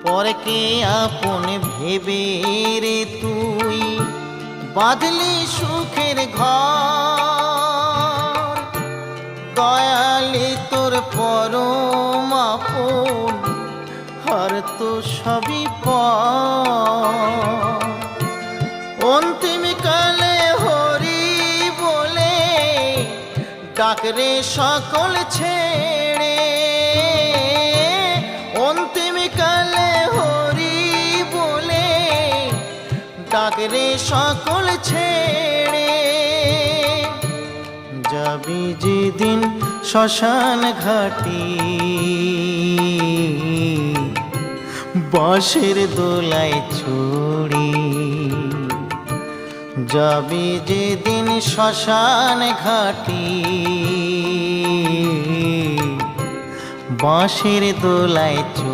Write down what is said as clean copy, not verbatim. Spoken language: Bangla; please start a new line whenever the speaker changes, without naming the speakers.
পরকে আপন ভেবে রে তুই বাঁধলি সুখের ঘর। দয়ালি তোর পরম আপন আর তো সবই পর। অন্তিম কালে হরি বলে ডাকরে সকল ছেড়ে। অন্তিম কালে হরি বলে ডাকরে সকল ছেড়ে। যাবি যেদিন শ্মশান ঘাটি বাঁশের দোলায় ছড়ি। যাবি যেদিন শ্মশান ঘাটি বাঁশের দোলায়